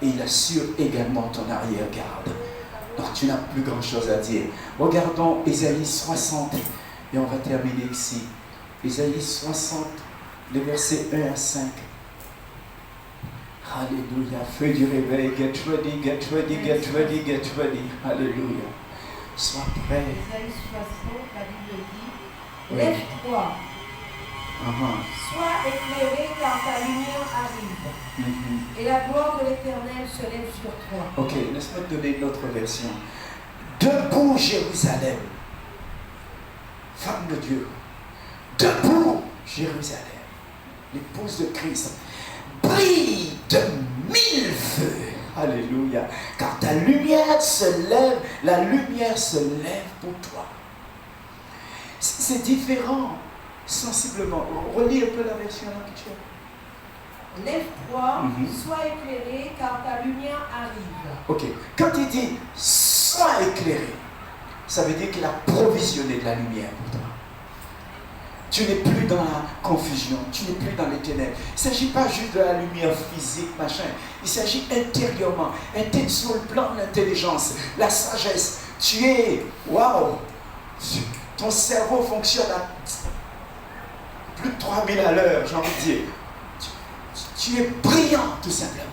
et il assure également ton arrière-garde. Donc tu n'as plus grand chose à dire. Regardons Ésaïe 60 et on va terminer ici. Ésaïe 60, les versets 1 à 5. Alléluia. Feu du réveil. Get ready, get ready, get ready, get ready. Alléluia. Sois prêt. Ésaïe 60, la Bible dit, lève-toi. Sois éclairé car ta lumière arrive. Et la gloire de l'Éternel se lève sur toi. Ok, laisse-moi te donner une autre version. Debout Jérusalem, femme de Dieu. Debout Jérusalem, l'épouse de Christ. Brille de 1000 feux. Alléluia. Car ta lumière se lève, la lumière se lève pour toi. C'est différent. Sensiblement. Relis un peu la version là que tu as. Lève-toi, sois éclairé, car ta lumière arrive. Ok. Quand il dit sois éclairé, ça veut dire qu'il a provisionné de la lumière pour toi. Tu n'es plus dans la confusion, tu n'es plus dans les ténèbres. Il ne s'agit pas juste de la lumière physique, machin. Il s'agit intérieurement, sur le plan de l'intelligence, la sagesse. Tu es, waouh, ton cerveau fonctionne à plus de 3000 à l'heure, j'ai envie de dire. Tu es brillant, tout simplement.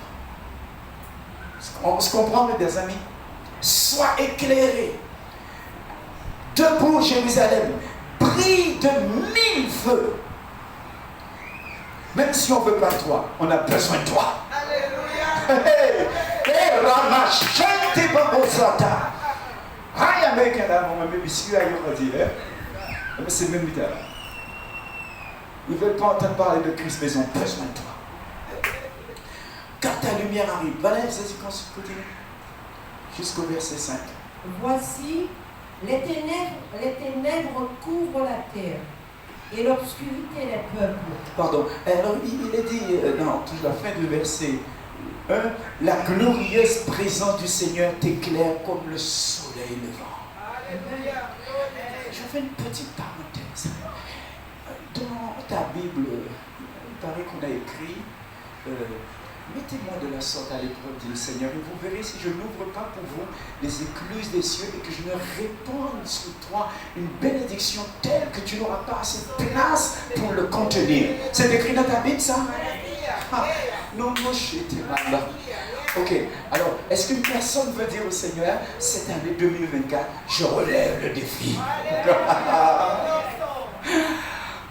On se comprend, mes amis? Sois éclairé. Debout, Jérusalem, brille de 1000 feux. Même si on ne veut pas de toi, on a besoin de toi. Alléluia. C'est même là. Ils ne veulent pas entendre parler de Christ, mais ils ont besoin de toi. Quand ta lumière arrive, Valérie, vas-y, continue. Jusqu'au verset 5. Voici, les ténèbres couvrent la terre et l'obscurité les peuples. Pardon. Alors, il est dit, dans la fin du verset 1, la glorieuse présence du Seigneur t'éclaire comme le soleil levant. Je fais une petite parenthèse. Dans ta Bible, il paraît qu'on a écrit mettez-moi de la sorte à l'épreuve, dit le Seigneur, et vous verrez si je n'ouvre pas pour vous les écluses des cieux et que je ne répande sur toi une bénédiction telle que tu n'auras pas assez de place pour le contenir. C'est écrit dans ta Bible, ça? Non, moi, j'étais mal là. Ok, alors, est-ce qu'une personne veut dire au Seigneur, cette année 2024, je relève le défi?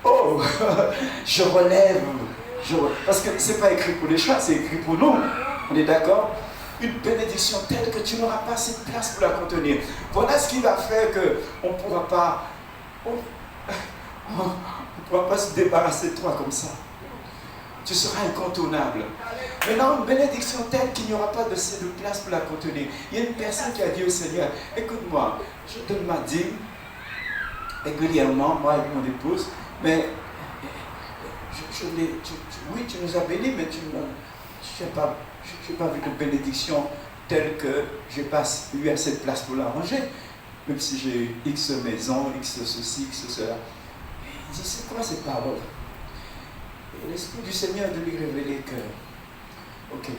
Oh, je relève. Parce que ce n'est pas écrit pour les chats, c'est écrit pour nous. On est d'accord? Une bénédiction telle que tu n'auras pas assez de place pour la contenir. Voilà ce qui va faire qu'on ne pourra pas se débarrasser de toi comme ça. Tu seras incontournable. Maintenant, une bénédiction telle qu'il n'y aura pas assez de place pour la contenir. Il y a une personne qui a dit au Seigneur, écoute-moi, je donne ma dîme régulièrement, moi et mon épouse, mais oui, tu nous as bénis, mais je n'ai pas vu de bénédiction telle que je n'ai pas eu assez de place pour la ranger. Même si j'ai X maisons, X ceci, X cela. Il dit, c'est quoi ces paroles? Et l'Esprit du Seigneur de lui révéler que, ok,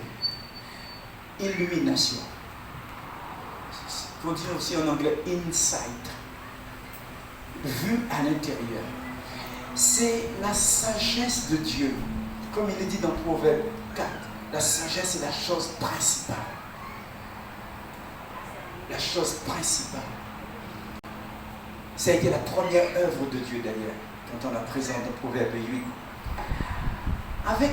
illumination. On dit aussi en anglais insight. Vue à l'intérieur. C'est la sagesse de Dieu. Comme il est dit dans Proverbe 4, la sagesse est la chose principale. La chose principale. Ça a été la première œuvre de Dieu d'ailleurs, quand on la présente dans Proverbe 8. Avec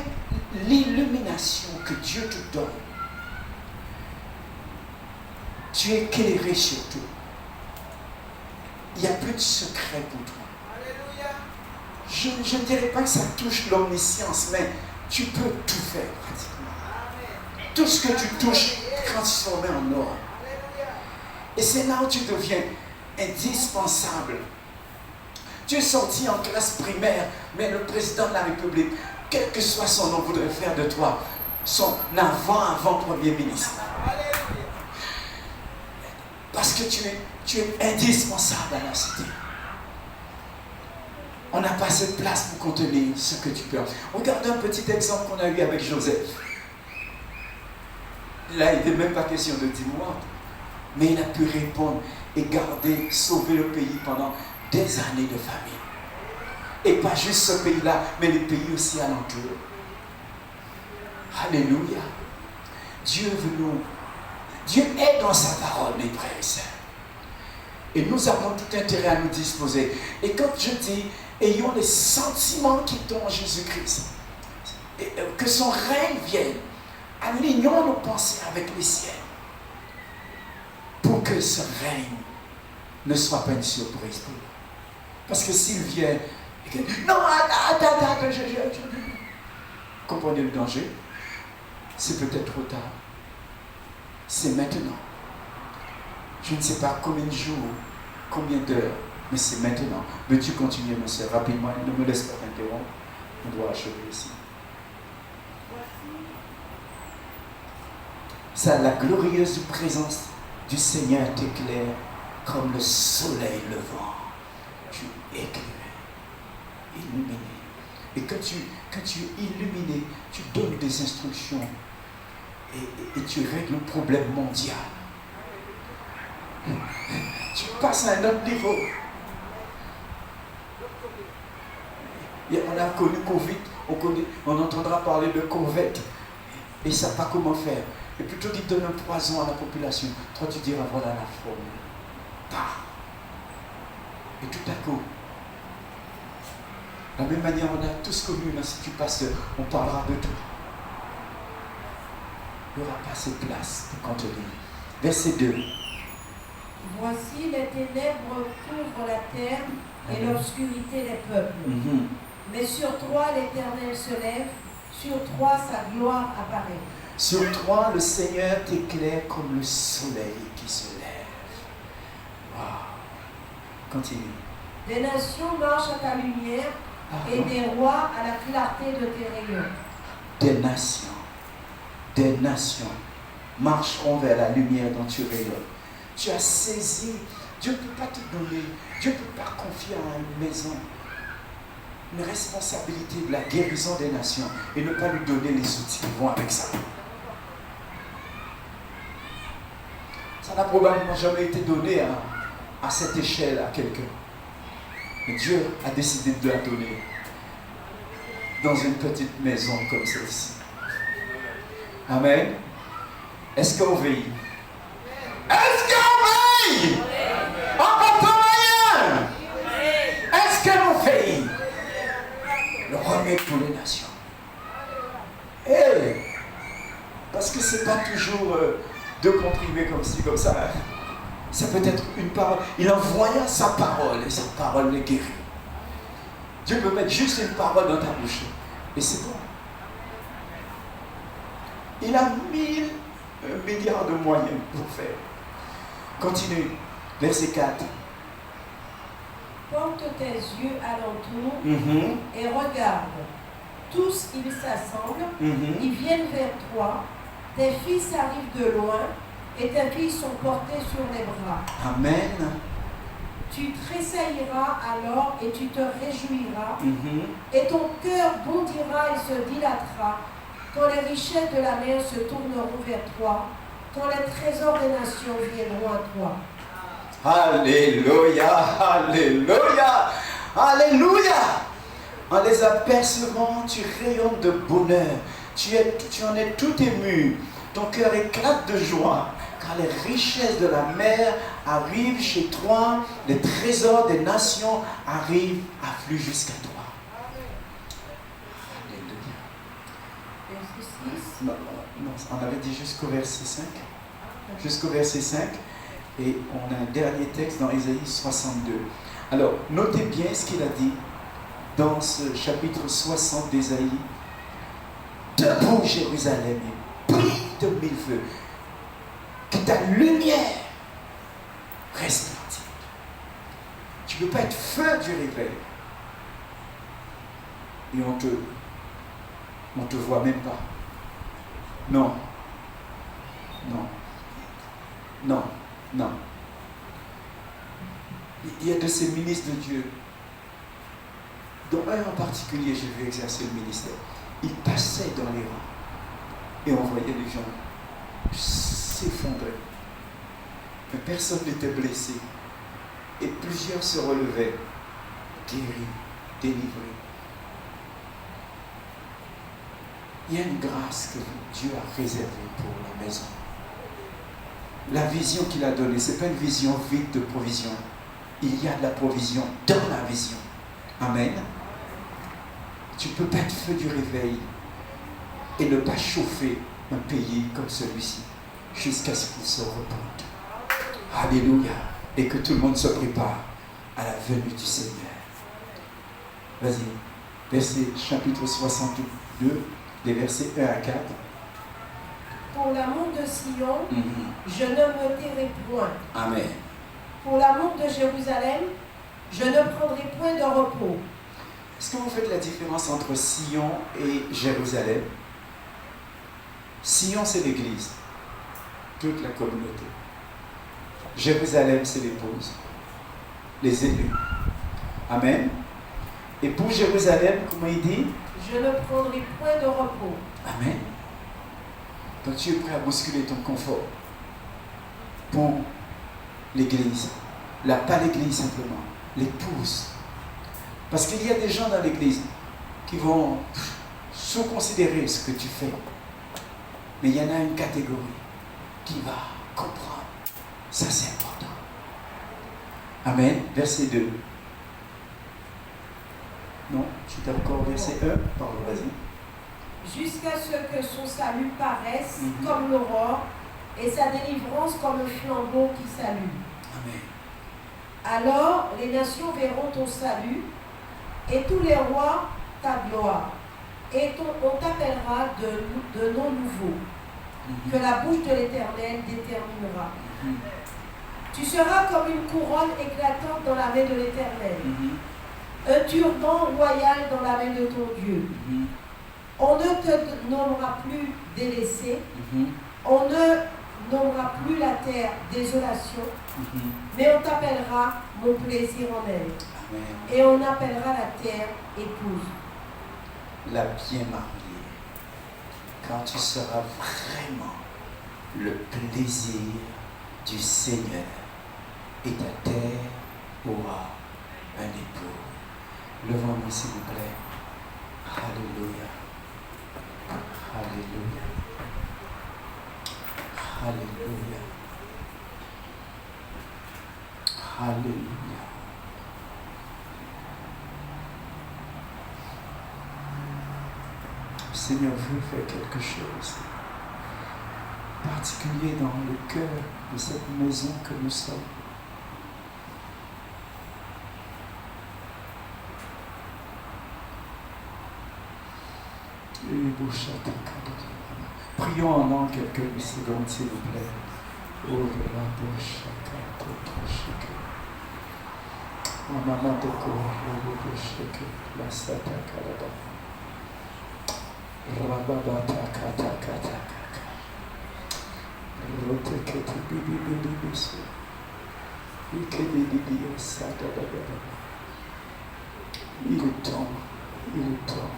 l'illumination que Dieu te donne, tu es éclairé sur tout. Il n'y a plus de secret pour toi. Je ne dirais pas que ça touche l'omniscience, mais tu peux tout faire pratiquement. Tout ce que tu touches transformé en or. Et c'est là où tu deviens indispensable. Tu es sorti en classe primaire, mais le président de la République, quel que soit son nom, voudrait faire de toi son avant-premier ministre. Parce que tu es indispensable à la cité. On n'a pas assez de place pour contenir ce que tu peux. Regardez un petit exemple qu'on a eu avec Joseph. Là, il n'était même pas question de 10 mois, mais il a pu répondre et garder, sauver le pays pendant des années de famine. Et pas juste ce pays-là, mais les pays aussi alentours. Alléluia. Dieu est dans sa parole, mes frères et sœurs. Et nous avons tout intérêt à nous disposer. Et quand je dis, ayons les sentiments qui sont en Jésus-Christ, que son règne vienne, alignons nos pensées avec les siennes, pour que ce règne ne soit pas une surprise pour nous. Parce que s'il vient, et que, non, attends, comprenez le danger? C'est peut-être trop tard. C'est maintenant. Je ne sais pas combien de jours, combien d'heures, mais c'est maintenant. Veux-tu continuer, mon soeur, rapidement? Ne me laisse pas t'interrompre. On doit achever ici. Ça, la glorieuse présence du Seigneur t'éclaire comme le soleil levant. Tu es éclairé, illuminé. Et quand tu es illuminé, tu donnes des instructions et tu règles le problème mondial. Tu passes à un autre niveau. On a connu Covid, on entendra parler de Covid et ne sait pas comment faire. Et plutôt qu'il donne un poison à la population, toi tu diras voilà la formule. Et tout à coup, de la même manière, on a tous connu l'Institut Pasteur, on parlera de tout. Il n'y aura pas assez de place pour contenir. Verset 2. Voici les ténèbres couvrent la terre et l'obscurité les peuples. Mais sur toi l'Éternel se lève, sur toi sa gloire apparaît. Sur toi le Seigneur t'éclaire comme le soleil qui se lève. Waouh. Continue. Des nations marchent à ta lumière et des rois à la clarté de tes rayons. Des nations marcheront vers la lumière dont tu rayonnes. Tu as saisi, Dieu ne peut pas te donner, Dieu ne peut pas confier à une maison une responsabilité de la guérison des nations et ne pas lui donner les outils qui vont avec ça. Ça n'a probablement jamais été donné à cette échelle à quelqu'un. Mais Dieu a décidé de la donner dans une petite maison comme celle-ci. Amen. Est-ce qu'on veille? Est-ce qu'on veille? Encore rien. Est-ce que l'on veille? Le remède pour les nations. Hey, parce que c'est pas toujours deux comprimés comme ci, comme ça. Ça peut être une parole. Il envoya sa parole et sa parole les guérit. Dieu peut mettre juste une parole dans ta bouche et c'est bon. Il a 1000 milliards de moyens pour faire. Continue. Verset 4. Porte tes yeux alentour et regarde. Tous ils s'assemblent, ils viennent vers toi. Tes fils arrivent de loin et tes filles sont portées sur les bras. Amen. Tu tressailliras alors et tu te réjouiras et ton cœur bondira et se dilatera quand les richesses de la mer se tourneront vers toi, quand les trésors des nations viendront à toi. Alléluia, alléluia, alléluia. En les apercevant, tu rayonnes de bonheur. Tu en es tout ému. Ton cœur éclate de joie. Car les richesses de la mer arrivent chez toi. Les trésors des nations affluent jusqu'à toi. Alléluia. Verset 6. Non, on avait dit jusqu'au verset 5. Jusqu'au verset 5. Et on a un dernier texte dans Ésaïe 62. Alors, notez bien ce qu'il a dit dans ce chapitre 60 d'Ésaïe. Debout, Jérusalem, et brille de mille feux, que ta lumière resplendisse. Tu ne peux pas être feu du réveil. Et on te voit même pas. Non. Non. Non. Non. Il y a de ces ministres de Dieu, dont un en particulier, j'ai vu exercer le ministère. Il passait dans les rangs et on voyait les gens s'effondrer. Mais personne n'était blessé. Et plusieurs se relevaient, guéris, délivrés. Il y a une grâce que Dieu a réservée pour la maison. La vision qu'il a donnée, ce n'est pas une vision vide de provision. Il y a de la provision dans la vision. Amen. Tu ne peux pas être feu du réveil et ne pas chauffer un pays comme celui-ci jusqu'à ce qu'il se repente. Alléluia. Et que tout le monde se prépare à la venue du Seigneur. Vas-y. Verset chapitre 62, les versets 1 à 4. Pour l'amour de Sion, je ne me tairai point. Amen. Pour l'amour de Jérusalem, je ne prendrai point de repos. Est-ce que vous faites la différence entre Sion et Jérusalem? Sion, c'est l'église, toute la communauté. Jérusalem, c'est l'épouse, les élus. Amen. Et pour Jérusalem, comment il dit? Je ne prendrai point de repos. Amen. Donc tu es prêt à bousculer ton confort pour l'église. Là, pas l'église simplement, l'épouse. Parce qu'il y a des gens dans l'église qui vont sous-considérer ce que tu fais. Mais il y en a une catégorie qui va comprendre. Ça, c'est important. Amen. Verset 2. Non, j'étais encore verset 1. Pardon, vas-y. Jusqu'à ce que son salut paraisse comme l'aurore et sa délivrance comme un flambeau qui s'allume. Amen. Alors les nations verront ton salut et tous les rois ta gloire. Et on t'appellera de noms nouveaux que la bouche de l'Éternel déterminera. Tu seras comme une couronne éclatante dans la main de l'Éternel, un turban royal dans la main de ton Dieu. On ne te nommera plus délaissé, on ne nommera plus la terre désolation, mais on t'appellera mon plaisir en elle. Amen. Et on appellera la terre épouse. La bien mariée, quand tu seras vraiment le plaisir du Seigneur et ta terre aura un époux. Levons-nous s'il vous plaît. Alléluia. Alléluia. Alléluia. Alléluia. Seigneur veut faire quelque chose particulier dans le cœur de cette maison que nous sommes. Prions en langue quelques secondes, s'il vous plaît. Il est temps, il est temps.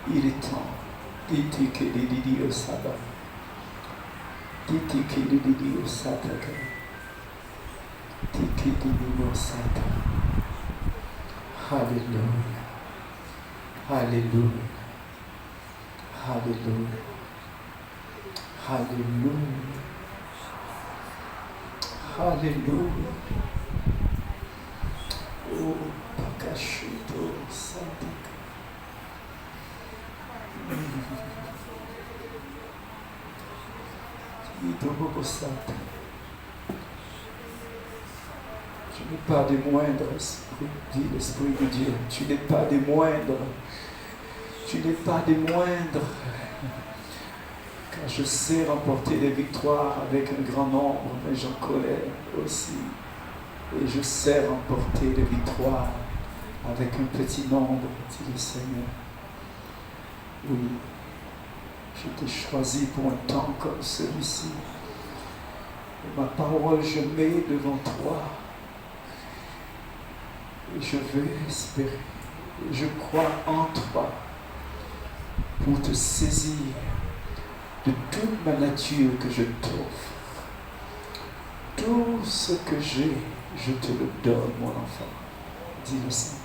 Il est temps. Diti che di Dio Saba. Diti che di Dio Sataka. Diti che di Dio Sata. Alléluia. Alléluia. Alléluia. Alléluia. Alléluia. Oh, Pakashito Sataka. Tu n'es pas des moindres, Esprit, dit l'Esprit de Dieu. Tu n'es pas des moindres. Tu n'es pas des moindres. Car je sais remporter des victoires avec un grand nombre, mais j'en colère aussi. Et je sais remporter des victoires avec un petit nombre, dit le Seigneur. Oui, je t'ai choisi pour un temps comme celui-ci. Et ma parole, je mets devant toi. Et je veux espérer. Et je crois en toi pour te saisir de toute ma nature que je t'offre. Tout ce que j'ai, je te le donne, mon enfant, dit le Seigneur.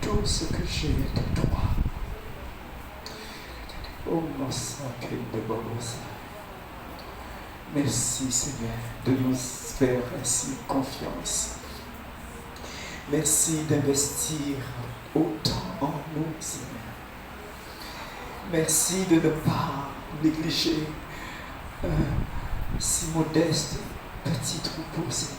Tout ce que j'ai est de toi. Oh, merci Seigneur de nous faire ainsi confiance. Merci d'investir autant en nous, Seigneur. Merci de ne pas négliger un si modeste petit troupeau, Seigneur.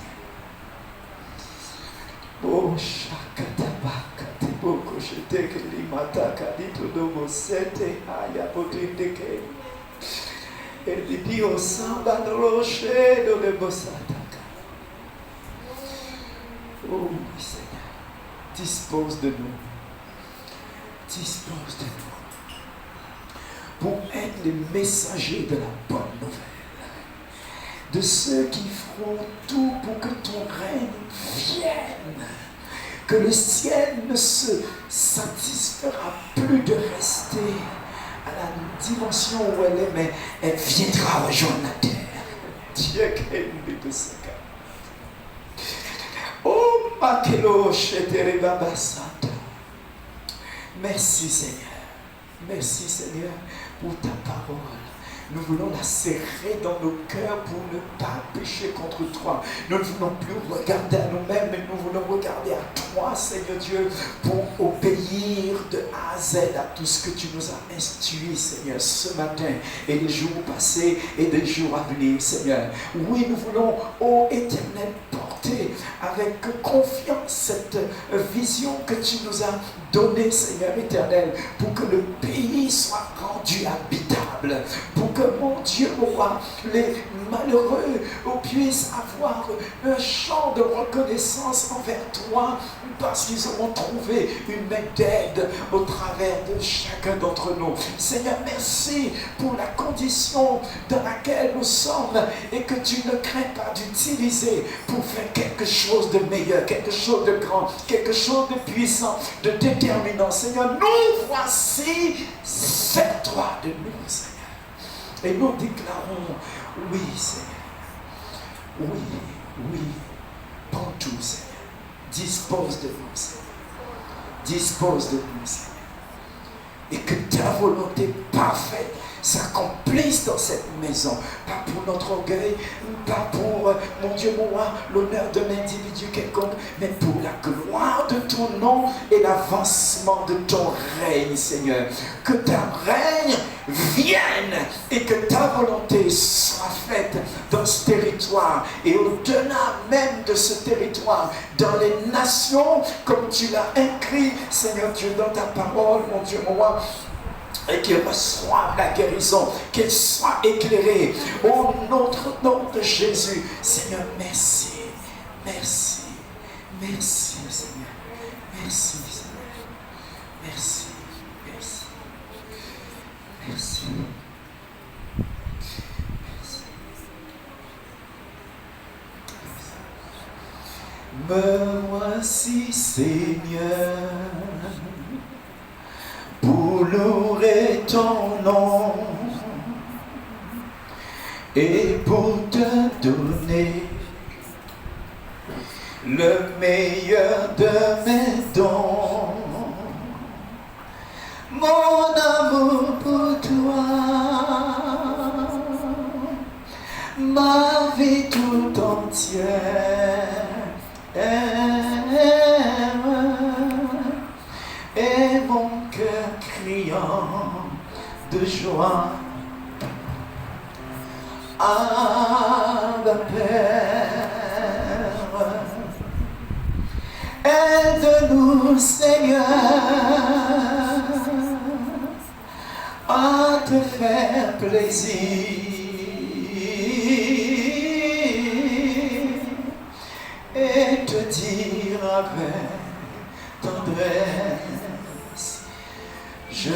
Oh, Shakatabaka, Teboko, Sheteke, Limataka, Dito, Domo, Sete, Aya, Potindeke, et Didio, Samba, Roche, Dole, Bossataka. Oh, oui, Seigneur, dispose de nous. Dispose de nous. Pour être les messagers de la bonne nouvelle. De ceux qui feront tout pour que ton règne vienne. Que le ciel ne se satisfera plus de rester à la dimension où elle est, mais elle viendra rejoindre la terre. Dieu qui de ce cas. Oh, Makelo Shetere Babasata. Merci Seigneur. Merci Seigneur pour ta parole. Nous voulons la serrer dans nos cœurs pour ne pas pécher contre toi. Nous ne voulons plus regarder à nous-mêmes, mais nous voulons regarder à toi, Seigneur Dieu, pour obéir de A à Z à tout ce que tu nous as instruit, Seigneur, ce matin et les jours passés et les jours à venir, Seigneur. Oui, nous voulons, ô Éternel, porter avec confiance cette vision que tu nous as donnée, Seigneur éternel, pour que le pays soit rendu habitable, pour que, mon Dieu, mon roi, les malheureux puissent avoir un chant de reconnaissance envers toi, parce qu'ils auront trouvé une main d'aide au travers de chacun d'entre nous. Seigneur, merci pour la condition dans laquelle nous sommes et que tu ne crains pas d'utiliser pour faire quelque chose de meilleur, quelque chose de grand, quelque chose de puissant, de déterminant. Seigneur, nous voici, sers-toi de nous, Seigneur. Et nous déclarons, oui, Seigneur. Oui, oui. Prends tout, Seigneur. Dispose de nous, Seigneur. Dispose de nous, Seigneur. Et que ta volonté parfaite s'accomplisse dans cette maison. Pas pour notre orgueil, pas pour, mon Dieu, mon roi, l'honneur d'un individu quelconque, mais pour la gloire de ton nom et l'avancement de ton règne, Seigneur. Que ta règne vienne et que ta volonté soit faite dans ce territoire et au-delà même de ce territoire, dans les nations, comme tu l'as écrit, Seigneur Dieu, dans ta parole, mon Dieu, mon roi, et qu'ils reçoivent la guérison, qu'ils soient éclairés au nom de Jésus. Seigneur, merci, merci, merci, Seigneur, merci, Seigneur, merci, merci, merci, merci. Me voici, Seigneur, pour louer ton nom et pour te donner le meilleur de mes dons. Mon amour pour toi, ma vie tout entière, et mon cœur criant de joie. Abba Père, aide-nous, Seigneur, à te faire plaisir et te dire avec tendresse, je